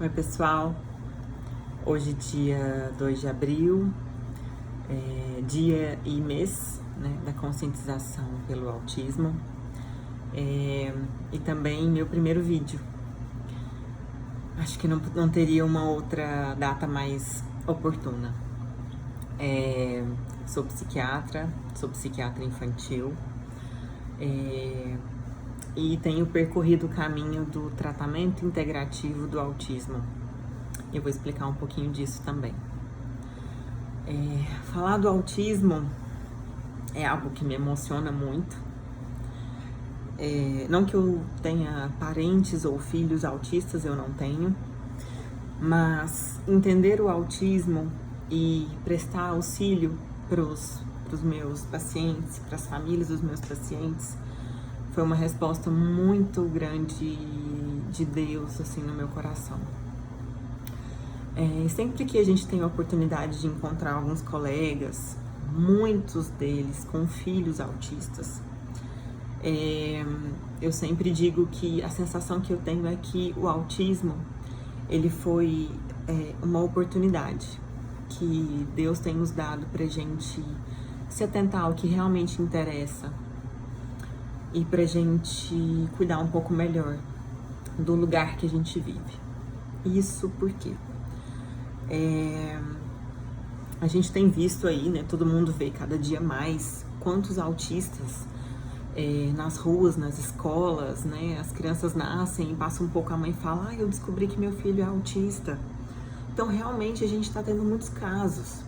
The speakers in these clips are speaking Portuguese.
Oi, pessoal. Hoje, dia 2 de abril, dia e mês, né, da conscientização pelo autismo. E também meu primeiro vídeo. Acho que não teria uma outra data mais oportuna. Sou psiquiatra infantil. E tenho percorrido o caminho do tratamento integrativo do autismo. Eu vou explicar um pouquinho disso também. Falar do autismo é algo que me emociona muito. Não que eu tenha parentes ou filhos autistas, eu não tenho, mas entender o autismo e prestar auxílio para os meus pacientes, para as famílias dos meus pacientes, foi uma resposta muito grande de Deus, assim, no meu coração. Sempre que a gente tem a oportunidade de encontrar alguns colegas, muitos deles com filhos autistas, eu sempre digo que a sensação que eu tenho é que o autismo, ele foi uma oportunidade que Deus tem nos dado pra gente se atentar ao que realmente interessa e pra gente cuidar um pouco melhor do lugar que a gente vive. Isso porque a gente tem visto aí, né, todo mundo vê cada dia mais quantos autistas nas ruas, nas escolas, né, as crianças nascem e passa um pouco, a mãe fala, eu descobri que meu filho é autista. Então, realmente, a gente está tendo muitos casos.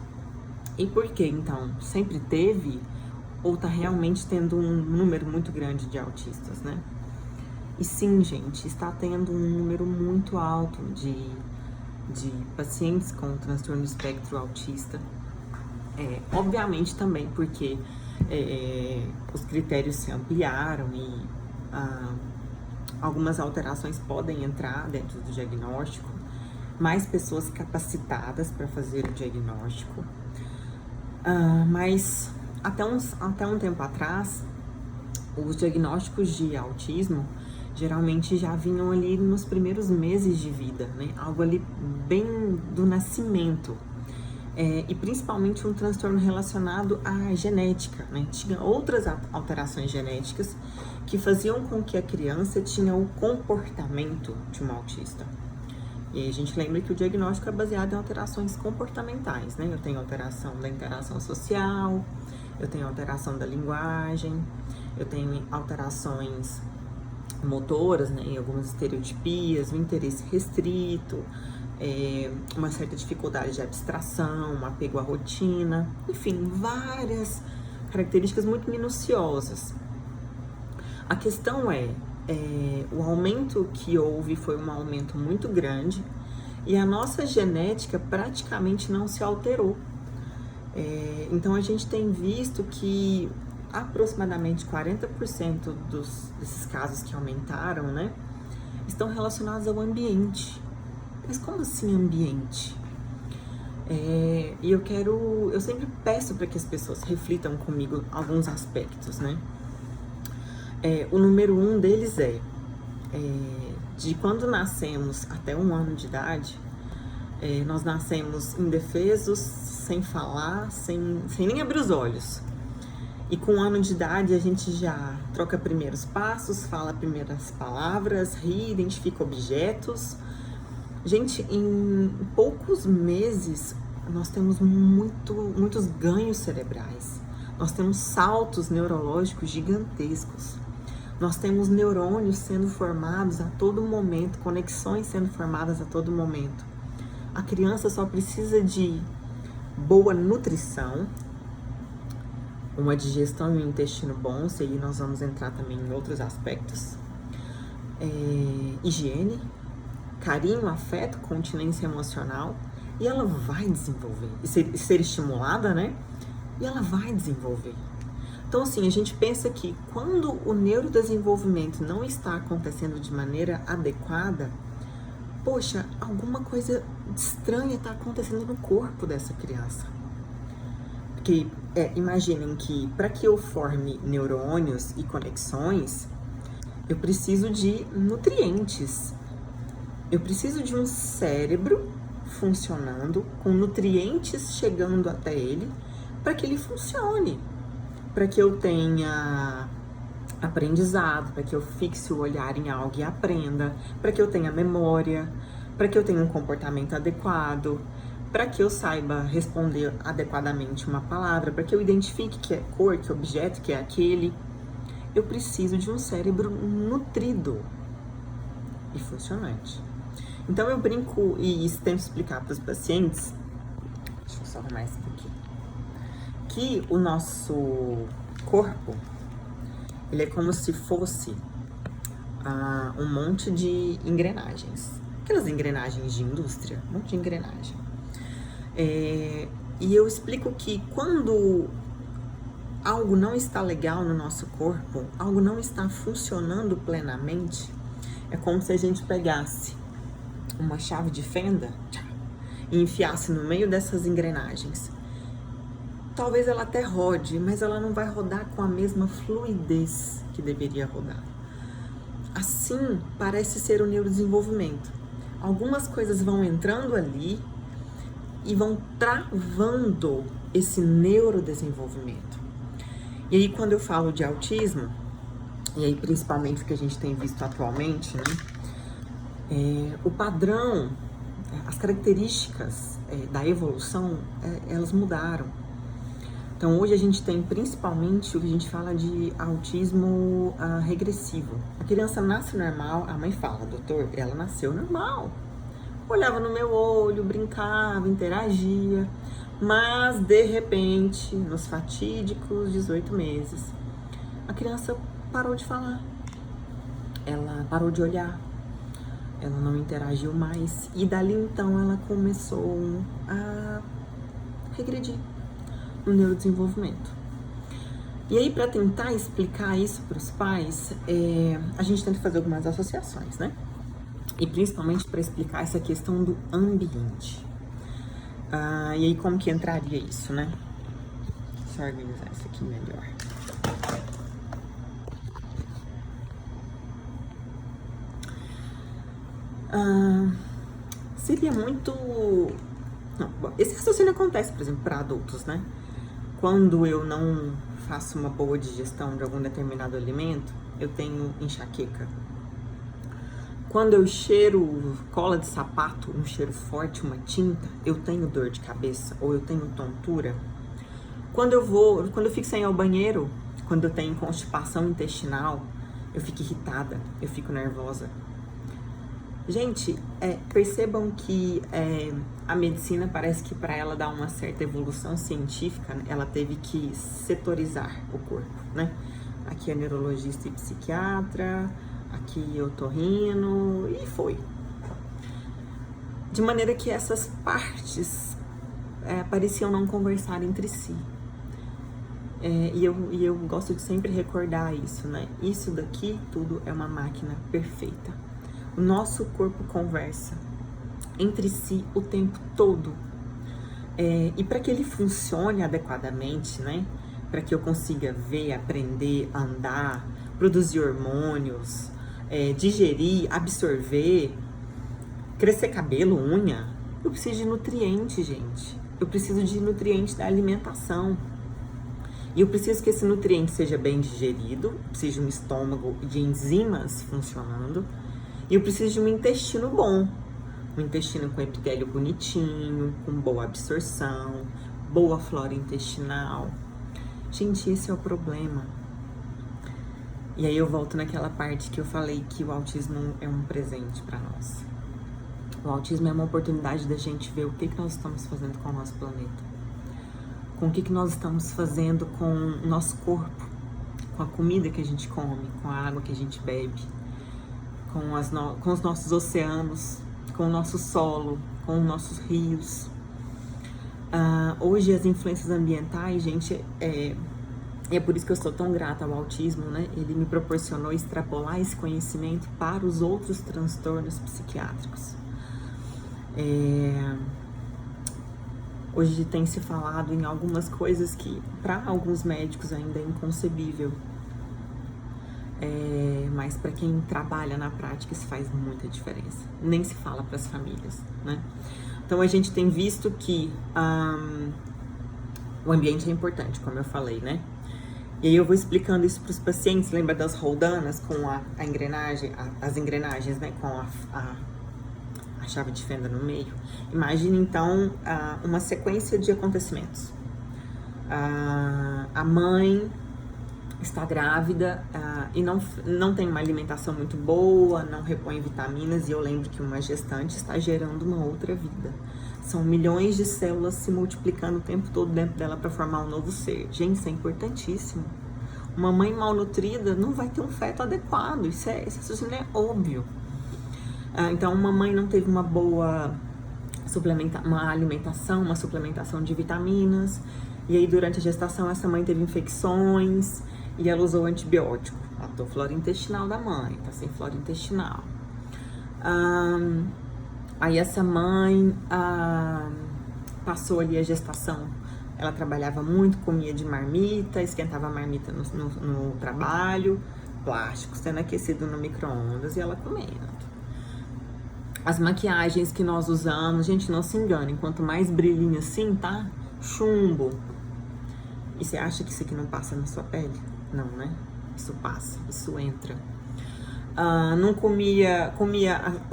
E por quê, então? Sempre teve ou está realmente tendo um número muito grande de autistas, né? E sim, gente, está tendo um número muito alto de pacientes com transtorno do espectro autista. Obviamente também porque os critérios se ampliaram e algumas alterações podem entrar dentro do diagnóstico, mais pessoas capacitadas para fazer o diagnóstico, mas até um tempo atrás, os diagnósticos de autismo geralmente já vinham ali nos primeiros meses de vida, né? Algo ali bem do nascimento. E principalmente um transtorno relacionado à genética, né? Tinha outras alterações genéticas que faziam com que a criança tinha o comportamento de um autista. E aí a gente lembra que o diagnóstico é baseado em alterações comportamentais, né? Eu tenho alteração da interação social, eu tenho alteração da linguagem, eu tenho alterações motoras, né? Em algumas estereotipias, o interesse restrito, uma certa dificuldade de abstração, um apego à rotina, enfim, várias características muito minuciosas. A questão o aumento que houve foi um aumento muito grande e a nossa genética praticamente não se alterou. Então a gente tem visto que aproximadamente 40% desses casos que aumentaram, né, estão relacionados ao ambiente. Mas como assim ambiente? E eu sempre peço para que as pessoas reflitam comigo alguns aspectos, né? O número 1 deles de quando nascemos até 1 ano de idade, nós nascemos indefesos, sem falar, sem nem abrir os olhos. E com 1 ano de idade a gente já troca primeiros passos, fala primeiras palavras, ri, identifica objetos. Gente, em poucos meses nós temos muitos ganhos cerebrais. Nós temos saltos neurológicos gigantescos. Nós temos neurônios sendo formados a todo momento, conexões sendo formadas a todo momento. A criança só precisa de boa nutrição, uma digestão e um intestino bons, e aí nós vamos entrar também em outros aspectos. Higiene, carinho, afeto, continência emocional, e ela vai desenvolver, e ser estimulada, né? E ela vai desenvolver. Então, assim, a gente pensa que quando o neurodesenvolvimento não está acontecendo de maneira adequada, poxa, alguma coisa estranha está acontecendo no corpo dessa criança. Porque imaginem que para que eu forme neurônios e conexões, eu preciso de nutrientes. Eu preciso de um cérebro funcionando, com nutrientes chegando até ele, para que ele funcione, para que eu tenha aprendizado, para que eu fixe o olhar em algo e aprenda, para que eu tenha memória, para que eu tenha um comportamento adequado, para que eu saiba responder adequadamente uma palavra, para que eu identifique que é cor, que objeto, que é aquele. Eu preciso de um cérebro nutrido e funcionante. Então eu brinco e isso tento explicar para os pacientes, deixa eu só arrumar isso aqui, que o nosso corpo, ele é como se fosse um monte de engrenagens. Aquelas engrenagens de indústria, um monte de engrenagem. E eu explico que quando algo não está legal no nosso corpo, algo não está funcionando plenamente, é como se a gente pegasse uma chave de fenda e enfiasse no meio dessas engrenagens. Talvez ela até rode, mas ela não vai rodar com a mesma fluidez que deveria rodar. Assim parece ser o neurodesenvolvimento. Algumas coisas vão entrando ali e vão travando esse neurodesenvolvimento. E aí quando eu falo de autismo, e aí principalmente o que a gente tem visto atualmente, né? O padrão, as características da evolução, elas mudaram. Então hoje a gente tem principalmente o que a gente fala de autismo regressivo. A criança nasce normal, a mãe fala, doutor, ela nasceu normal. Olhava no meu olho, brincava, interagia, mas de repente, nos fatídicos 18 meses, a criança parou de falar, ela parou de olhar, ela não interagiu mais e dali então ela começou a regredir no neurodesenvolvimento. E aí, para tentar explicar isso para os pais, a gente tenta fazer algumas associações, né? E principalmente para explicar essa questão do ambiente. E aí, como que entraria isso, né? Deixa eu organizar isso aqui melhor. Seria muito... Não, bom, esse raciocínio acontece, por exemplo, para adultos, né? Quando eu não faço uma boa digestão de algum determinado alimento, eu tenho enxaqueca. Quando eu cheiro cola de sapato, um cheiro forte, uma tinta, eu tenho dor de cabeça ou eu tenho tontura. Quando eu fico sem ir ao banheiro, quando eu tenho constipação intestinal, eu fico irritada, eu fico nervosa. Gente, percebam que a medicina parece que para ela dar uma certa evolução científica, né, ela teve que setorizar o corpo, né? Aqui é neurologista e psiquiatra, aqui otorrino, e foi. De maneira que essas partes pareciam não conversar entre si. E eu gosto de sempre recordar isso, né? Isso daqui tudo é uma máquina perfeita. O nosso corpo conversa entre si o tempo todo. E para que ele funcione adequadamente, né? Para que eu consiga ver, aprender, andar, produzir hormônios, digerir, absorver, crescer cabelo, unha, eu preciso de nutrientes, gente. Eu preciso de nutrientes da alimentação. E eu preciso que esse nutriente seja bem digerido, eu preciso de um estômago e de enzimas funcionando. E eu preciso de um intestino bom, um intestino com epitélio bonitinho, com boa absorção, boa flora intestinal. Gente, esse é o problema. E aí eu volto naquela parte que eu falei que o autismo é um presente para nós. O autismo é uma oportunidade da gente ver o que nós estamos fazendo com o nosso planeta. Com o que nós estamos fazendo com o nosso corpo, com a comida que a gente come, com a água que a gente bebe, com os nossos oceanos, com o nosso solo, com os nossos rios. Hoje as influências ambientais, gente, é por isso que eu sou tão grata ao autismo, né? Ele me proporcionou extrapolar esse conhecimento para os outros transtornos psiquiátricos. Hoje tem se falado em algumas coisas que para alguns médicos ainda é inconcebível. mas para quem trabalha na prática isso faz muita diferença. Nem se fala para as famílias, né? Então a gente tem visto que o ambiente é importante, como eu falei, né? E aí eu vou explicando isso para os pacientes. Lembra das roldanas com a engrenagem, as engrenagens, né? Com a chave de fenda no meio. Imagine então uma sequência de acontecimentos. A mãe está grávida e não tem uma alimentação muito boa, não repõe vitaminas, e eu lembro que uma gestante está gerando uma outra vida. São milhões de células se multiplicando o tempo todo dentro dela para formar um novo ser. Gente, isso é importantíssimo. Uma mãe malnutrida não vai ter um feto adequado, isso é óbvio. Então, uma mãe não teve uma boa alimentação, uma suplementação de vitaminas, e aí durante a gestação essa mãe teve infecções e ela usou antibiótico. Matou a flora intestinal da mãe, tá sem flora intestinal. Aí essa mãe passou ali a gestação, ela trabalhava muito, comia de marmita, esquentava a marmita no trabalho, plástico sendo aquecido no micro-ondas e ela comendo. As maquiagens que nós usamos, gente, não se engane, quanto mais brilhinho assim, tá? Chumbo. E você acha que isso aqui não passa na sua pele? Não, né? Isso passa, isso entra. Não comia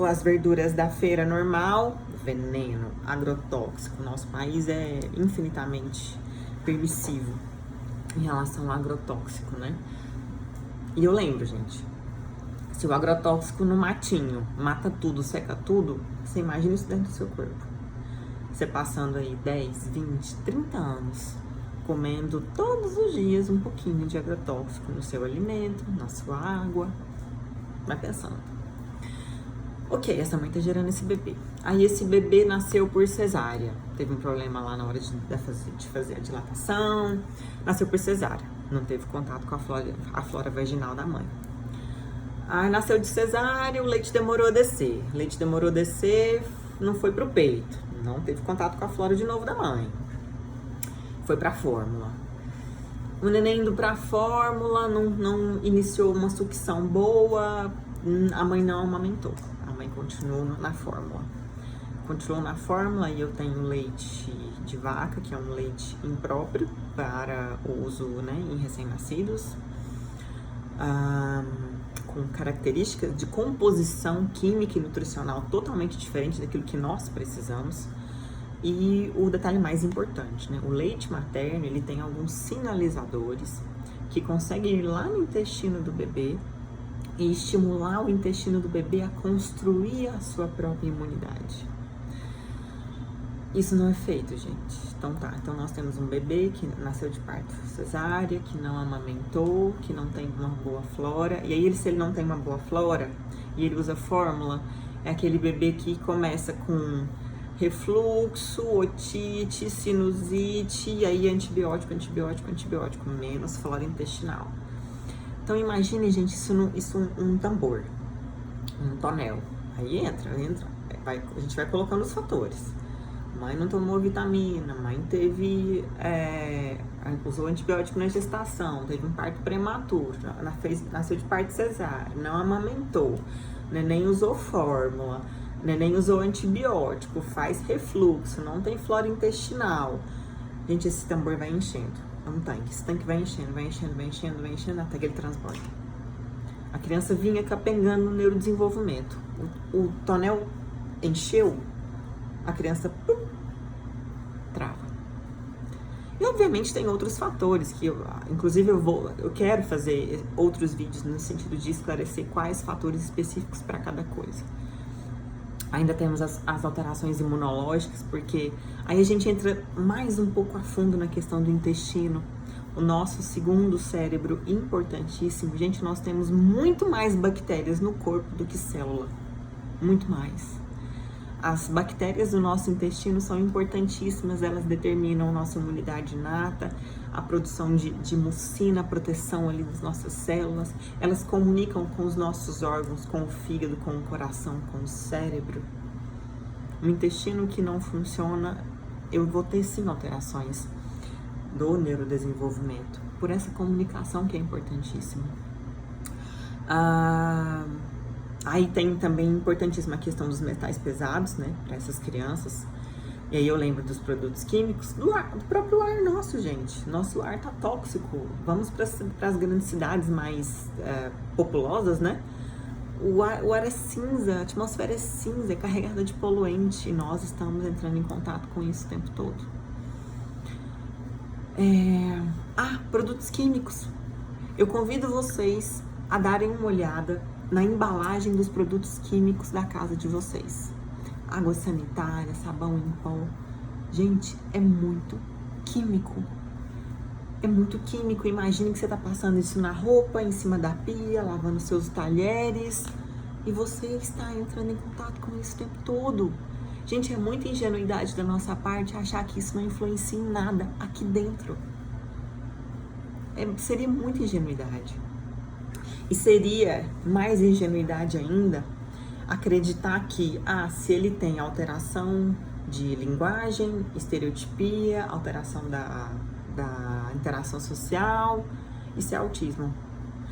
as verduras da feira normal, veneno, agrotóxico. Nosso país é infinitamente permissivo em relação ao agrotóxico, né? E eu lembro, gente, se o agrotóxico no matinho mata tudo, seca tudo, você imagina isso dentro do seu corpo. Você passando aí 10, 20, 30 anos comendo todos os dias um pouquinho de agrotóxico no seu alimento, na sua água. Vai pensando. Ok, essa mãe tá gerando esse bebê. Aí esse bebê nasceu por cesárea. Teve um problema lá na hora de fazer a dilatação. Nasceu por cesárea. Não teve contato com a flora vaginal da mãe. Aí nasceu de cesárea, o leite demorou a descer. O leite demorou a descer, não foi pro peito. Não teve contato com a flora de novo da mãe. Foi pra fórmula. O neném indo pra fórmula, não iniciou uma sucção boa, a mãe não amamentou. A mãe continuou na fórmula. Continuou na fórmula e eu tenho leite de vaca, que é um leite impróprio para uso, né, em recém-nascidos. Com características de composição química e nutricional totalmente diferente daquilo que nós precisamos. E o detalhe mais importante, né? O leite materno, ele tem alguns sinalizadores que conseguem ir lá no intestino do bebê e estimular o intestino do bebê a construir a sua própria imunidade. Isso não é feito, gente. Então tá, então nós temos um bebê que nasceu de parto cesárea, que não amamentou, que não tem uma boa flora. E aí, se ele não tem uma boa flora e ele usa fórmula, é aquele bebê que começa com refluxo, otite, sinusite, e aí antibiótico, menos flora intestinal. Então imagine, gente, isso um tambor, um tonel. Aí entra, a gente vai colocando os fatores. Mãe não tomou vitamina, mãe teve, usou antibiótico na gestação, teve um parto prematuro, nasceu de parto cesárea, não amamentou, neném usou fórmula, neném usou antibiótico, faz refluxo, não tem flora intestinal. Gente, esse tambor vai enchendo. É um tanque. Esse tanque vai enchendo até que ele transborda. A criança vinha capengando no neurodesenvolvimento. O tonel encheu, a criança trava. E obviamente tem outros fatores que inclusive eu quero fazer outros vídeos no sentido de esclarecer quais fatores específicos para cada coisa. Ainda temos as alterações imunológicas, porque aí a gente entra mais um pouco a fundo na questão do intestino. O nosso segundo cérebro importantíssimo. Gente, nós temos muito mais bactérias no corpo do que célula. Muito mais. As bactérias do nosso intestino são importantíssimas, elas determinam nossa imunidade inata, a produção de mucina, a proteção ali das nossas células, elas comunicam com os nossos órgãos, com o fígado, com o coração, com o cérebro. O intestino que não funciona, eu vou ter sim alterações do neurodesenvolvimento, por essa comunicação que é importantíssima. Aí tem também importantíssima a questão dos metais pesados, né, para essas crianças. E aí eu lembro dos produtos químicos, do próprio ar nosso, gente. Nosso ar tá tóxico. Vamos para as grandes cidades mais populosas, né? O ar é cinza, a atmosfera é cinza, é carregada de poluente. E nós estamos entrando em contato com isso o tempo todo. Produtos químicos. Eu convido vocês a darem uma olhada na embalagem dos produtos químicos da casa de vocês. Água sanitária, sabão em pó. Gente, é muito químico. É muito químico. Imagine que você tá passando isso na roupa, em cima da pia, lavando seus talheres. E você está entrando em contato com isso o tempo todo. Gente, é muita ingenuidade da nossa parte achar que isso não influencia em nada aqui dentro. Seria muita ingenuidade. E seria mais ingenuidade ainda acreditar que, se ele tem alteração de linguagem, estereotipia, alteração da interação social, isso é autismo.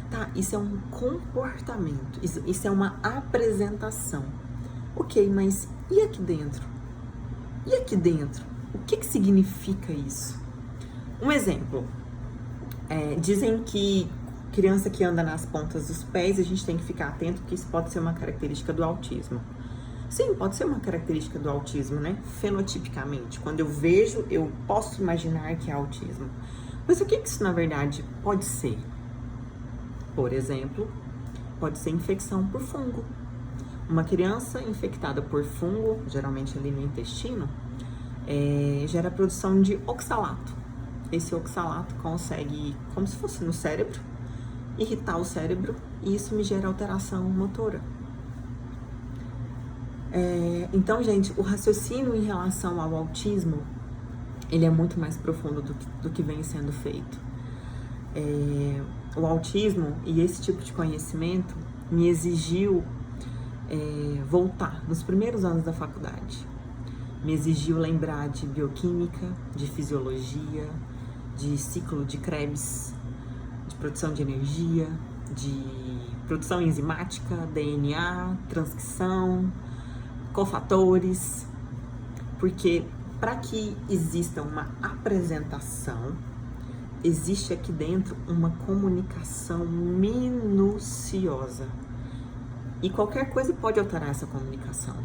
Tá, isso é um comportamento, isso é uma apresentação. Ok, mas e aqui dentro? E aqui dentro? O que significa isso? Um exemplo, dizem que criança que anda nas pontas dos pés, a gente tem que ficar atento porque isso pode ser uma característica do autismo. Sim, pode ser uma característica do autismo, né? Fenotipicamente. Quando eu vejo, eu posso imaginar que é autismo. Mas o que isso, na verdade, pode ser? Por exemplo, pode ser infecção por fungo. Uma criança infectada por fungo, geralmente ali no intestino, gera produção de oxalato. Esse oxalato consegue, como se fosse no cérebro, irritar o cérebro e isso me gera alteração motora. Então, gente, o raciocínio em relação ao autismo, ele é muito mais profundo do que vem sendo feito. O autismo e esse tipo de conhecimento me exigiu voltar nos primeiros anos da faculdade. Me exigiu lembrar de bioquímica, de fisiologia, de ciclo de Krebs, de produção de energia, de produção enzimática, DNA, transcrição, cofatores, porque para que exista uma apresentação, existe aqui dentro uma comunicação minuciosa. E qualquer coisa pode alterar essa comunicação.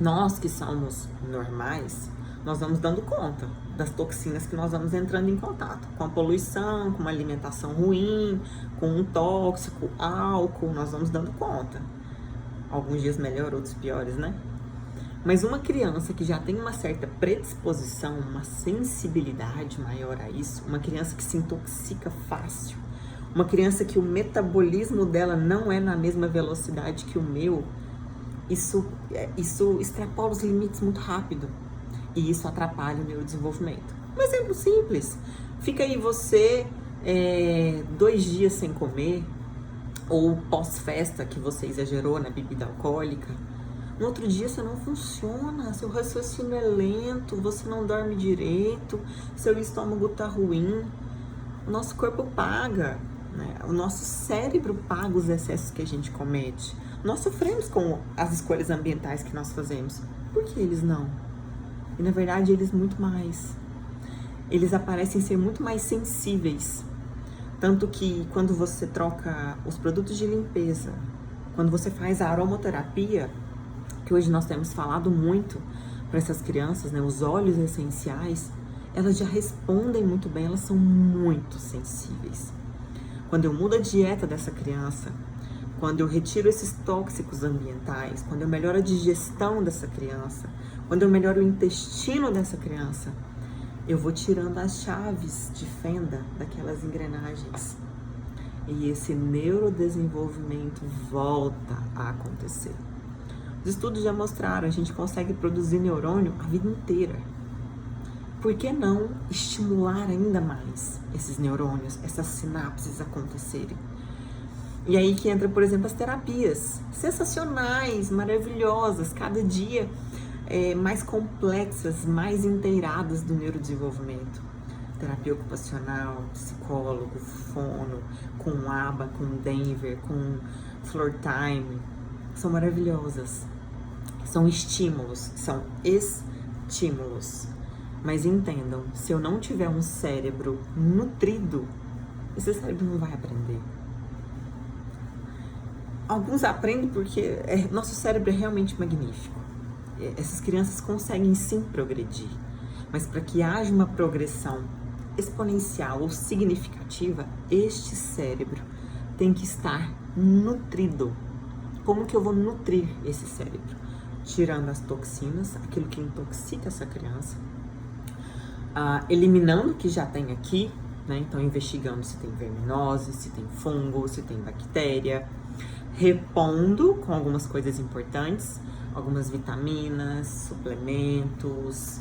Nós que somos normais, nós vamos dando conta das toxinas que nós vamos entrando em contato, com a poluição, com uma alimentação ruim, com um tóxico, álcool, nós vamos dando conta. Alguns dias melhor, outros piores, né? Mas uma criança que já tem uma certa predisposição, uma sensibilidade maior a isso, uma criança que se intoxica fácil, uma criança que o metabolismo dela não é na mesma velocidade que o meu, isso extrapola os limites muito rápido. E isso atrapalha o neurodesenvolvimento. Um exemplo simples. Fica aí você 2 dias sem comer, ou pós-festa que você exagerou na bebida alcoólica. No outro dia você não funciona, seu raciocínio é lento, você não dorme direito, seu estômago tá ruim. O nosso corpo paga, né? O nosso cérebro paga os excessos que a gente comete. Nós sofremos com as escolhas ambientais que nós fazemos. Por que eles não? E na verdade eles muito mais. Eles aparecem ser muito mais sensíveis. Tanto que quando você troca os produtos de limpeza, quando você faz a aromaterapia, que hoje nós temos falado muito para essas crianças, né, os óleos essenciais, elas já respondem muito bem, elas são muito sensíveis. Quando eu mudo a dieta dessa criança, quando eu retiro esses tóxicos ambientais, quando eu melhoro a digestão dessa criança, quando eu melhoro o intestino dessa criança, eu vou tirando as chaves de fenda daquelas engrenagens. E esse neurodesenvolvimento volta a acontecer. Os estudos já mostraram, a gente consegue produzir neurônio a vida inteira. Por que não estimular ainda mais esses neurônios, essas sinapses acontecerem? E aí que entra, por exemplo, as terapias sensacionais, maravilhosas, cada dia mais complexas, mais inteiradas do neurodesenvolvimento. terapia ocupacional, psicólogo, fono, com ABA, com Denver, com Floor Time, são maravilhosas. São estímulos, são estímulos. Mas entendam, se eu não tiver um cérebro nutrido, esse cérebro não vai aprender. Alguns aprendem porque nosso cérebro é realmente magnífico. Essas crianças conseguem sim progredir. Mas para que haja uma progressão exponencial ou significativa, este cérebro tem que estar nutrido. Como que eu vou nutrir esse cérebro? Tirando as toxinas, aquilo que intoxica essa criança, eliminando o que já tem aqui, né? Então investigando se tem verminose, se tem fungo, se tem bactéria, repondo com algumas coisas importantes, algumas vitaminas, suplementos,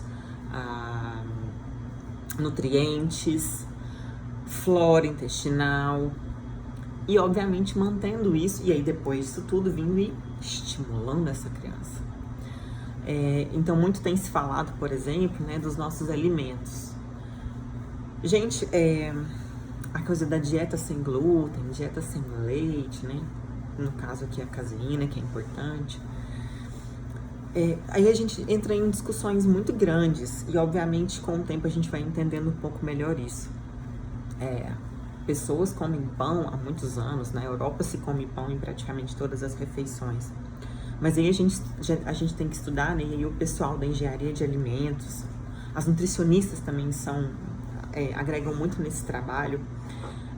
nutrientes, flora intestinal e obviamente mantendo isso, e aí depois disso tudo vindo e estimulando essa criança. Então muito tem se falado, por exemplo, né, dos nossos alimentos. Gente, a coisa da dieta sem glúten, dieta sem leite, né? No caso aqui a caseína, que é importante. Aí a gente entra em discussões muito grandes e obviamente com o tempo a gente vai entendendo um pouco melhor isso. Pessoas comem pão há muitos anos, na Europa se come pão em praticamente todas as refeições. Mas aí a gente tem que estudar, né? E aí o pessoal da engenharia de alimentos, as nutricionistas também agregam muito nesse trabalho,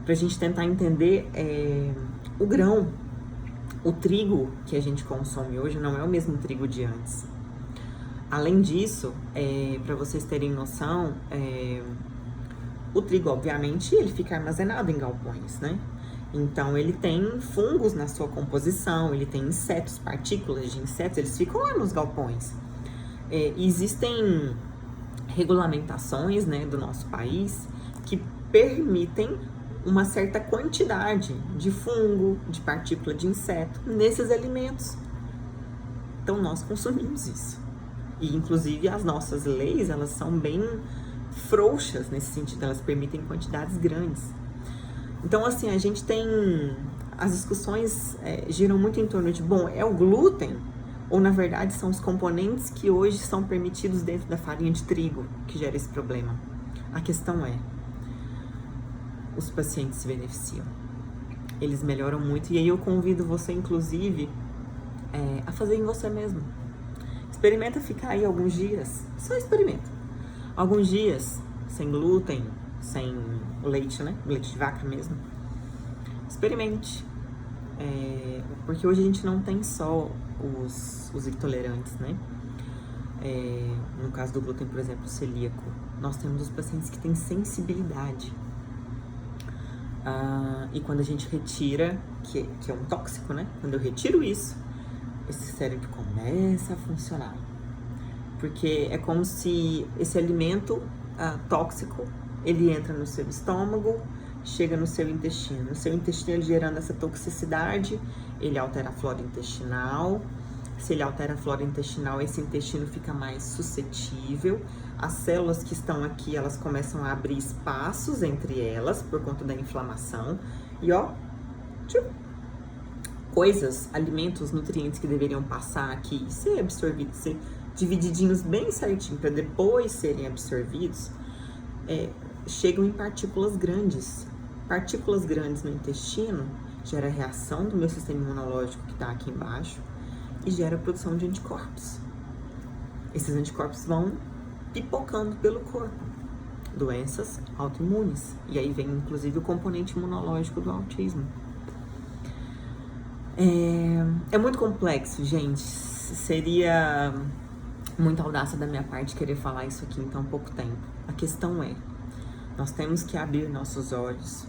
pra gente tentar entender o grão. O trigo que a gente consome hoje não é o mesmo trigo de antes. Além disso, para vocês terem noção, o trigo, obviamente, ele fica armazenado em galpões, né? Então, ele tem fungos na sua composição, ele tem insetos, partículas de insetos, eles ficam lá nos galpões. Existem regulamentações, né, do nosso país que permitem uma certa quantidade de fungo, de partícula de inseto nesses alimentos. Então, nós consumimos isso. E, inclusive, as nossas leis, elas são bem frouxas nesse sentido, elas permitem quantidades grandes. Então, assim, a gente tem... As discussões giram muito em torno de, bom, é o glúten? Ou, na verdade, são os componentes que hoje são permitidos dentro da farinha de trigo que gera esse problema? A questão é, os pacientes se beneficiam. Eles melhoram muito. E aí eu convido você, inclusive, a fazer em você mesmo. Experimenta ficar aí alguns dias. Só experimenta. Alguns dias sem glúten, sem leite, né? Leite de vaca mesmo. Experimente. Porque hoje a gente não tem só os intolerantes, né? No caso do glúten, por exemplo, celíaco. Nós temos os pacientes que têm sensibilidade. E quando a gente retira, que é um tóxico, né? Quando eu retiro isso, esse cérebro começa a funcionar. Porque é como se esse alimento tóxico, ele entra no seu estômago, chega no seu intestino. No seu intestino, ele gerando essa toxicidade, ele altera a flora intestinal. Se ele altera a flora intestinal, esse intestino fica mais suscetível. As células que estão aqui, elas começam a abrir espaços entre elas por conta da inflamação. E ó, coisas, alimentos, nutrientes que deveriam passar aqui e ser absorvidos, ser divididinhos bem certinho para depois serem absorvidos, chegam em partículas grandes. Partículas grandes no intestino gera reação do meu sistema imunológico que está aqui embaixo e gera produção de anticorpos. Esses anticorpos vão pipocando pelo corpo. Doenças autoimunes. E aí vem, inclusive, o componente imunológico do autismo. É muito complexo, gente. Seria muita audácia da minha parte querer falar isso aqui em tão pouco tempo. A questão é, nós temos que abrir nossos olhos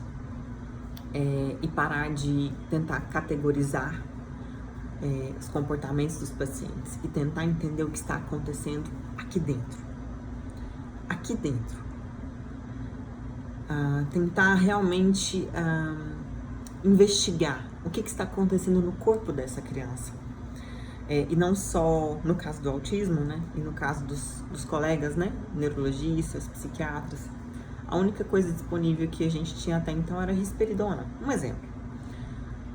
e parar de tentar categorizar os comportamentos dos pacientes e tentar entender o que está acontecendo aqui dentro. Aqui dentro. Tentar realmente investigar o que está acontecendo no corpo dessa criança. E não só no caso do autismo, né? E no caso dos colegas, né? Neurologistas, psiquiatras. a única coisa disponível que a gente tinha até então era risperidona, um exemplo,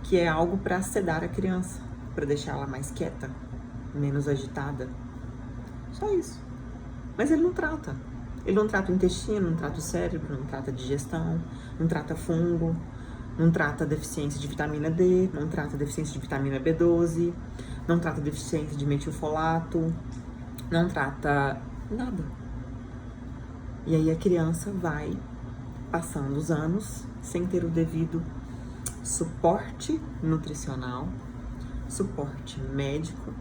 que é algo para sedar a criança, para deixar ela mais quieta, menos agitada. Só isso. Mas ele não trata. Ele não trata o intestino, não trata o cérebro, não trata a digestão, não trata fungo, não trata deficiência de vitamina D, não trata deficiência de vitamina B12, não trata deficiência de metilfolato, não trata nada. E aí a criança vai passando os anos sem ter o devido suporte nutricional, suporte médico,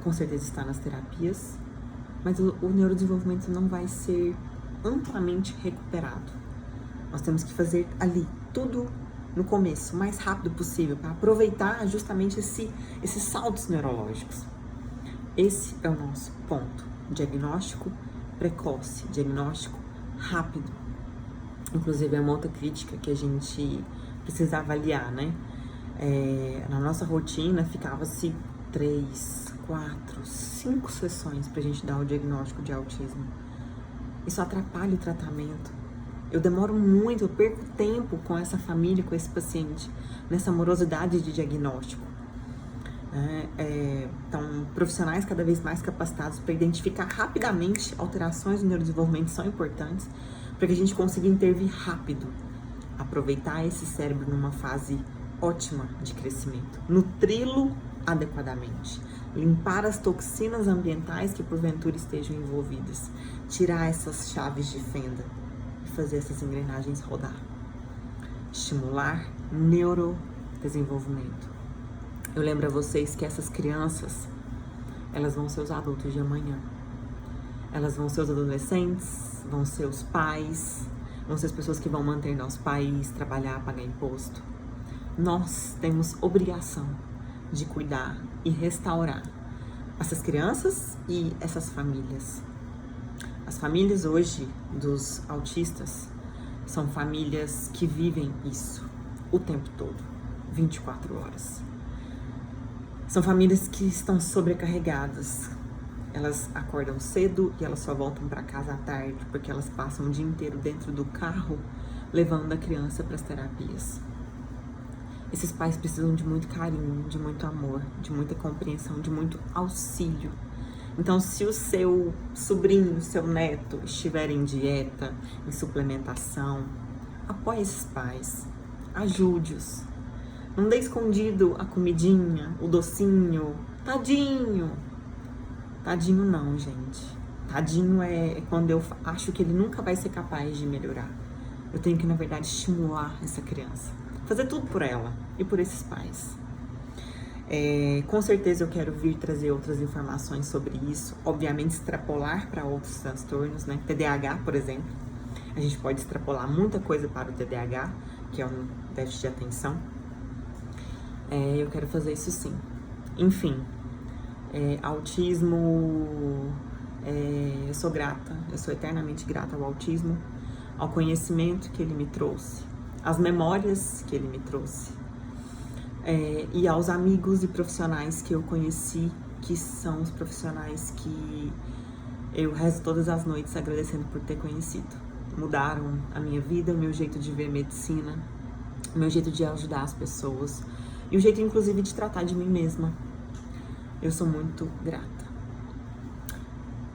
com certeza está nas terapias, mas o neurodesenvolvimento não vai ser amplamente recuperado. Nós temos que fazer ali tudo no começo, o mais rápido possível, para aproveitar justamente esses saltos neurológicos. Esse é o nosso ponto. Diagnóstico precoce, diagnóstico rápido. Inclusive é uma outra crítica que a gente precisa avaliar, né? Na nossa rotina ficava-se 3, 4, 5 sessões pra gente dar o diagnóstico de autismo. Isso atrapalha o tratamento. Eu demoro muito, eu perco tempo com essa família, com esse paciente, nessa morosidade de diagnóstico. Então, profissionais cada vez mais capacitados para identificar rapidamente alterações no neurodesenvolvimento são importantes para que a gente consiga intervir rápido, aproveitar esse cérebro numa fase ótima de crescimento, nutri-lo adequadamente, limpar as toxinas ambientais que porventura estejam envolvidas, tirar essas chaves de fenda e fazer essas engrenagens rodar. Estimular neurodesenvolvimento. Eu lembro a vocês que essas crianças, elas vão ser os adultos de amanhã. Elas vão ser os adolescentes, vão ser os pais, vão ser as pessoas que vão manter nosso país, trabalhar, pagar imposto. Nós temos obrigação de cuidar e restaurar essas crianças e essas famílias. As famílias hoje dos autistas são famílias que vivem isso o tempo todo, 24 horas. São famílias que estão sobrecarregadas. Elas acordam cedo e elas só voltam para casa à tarde, porque elas passam o dia inteiro dentro do carro levando a criança para as terapias. Esses pais precisam de muito carinho, de muito amor, de muita compreensão, de muito auxílio. Então, se o seu sobrinho, o seu neto estiver em dieta, em suplementação, apoie esses pais, ajude-os. Não dê escondido a comidinha, o docinho. Tadinho! Tadinho não, gente. Tadinho é quando eu acho que ele nunca vai ser capaz de melhorar. Eu tenho que, na verdade, estimular essa criança. Fazer tudo por ela e por esses pais. Com certeza eu quero vir trazer outras informações sobre isso. Obviamente, extrapolar para outros transtornos, né? TDAH, por exemplo. A gente pode extrapolar muita coisa para o TDAH, que é um déficit de atenção. Eu quero fazer isso sim. Enfim, autismo, eu sou grata, eu sou eternamente grata ao autismo, ao conhecimento que ele me trouxe, às memórias que ele me trouxe, e aos amigos e profissionais que eu conheci, que são os profissionais que eu rezo todas as noites agradecendo por ter conhecido. Mudaram a minha vida, o meu jeito de ver medicina, o meu jeito de ajudar as pessoas, e o jeito, inclusive, de tratar de mim mesma. Eu sou muito grata.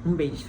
Um beijo.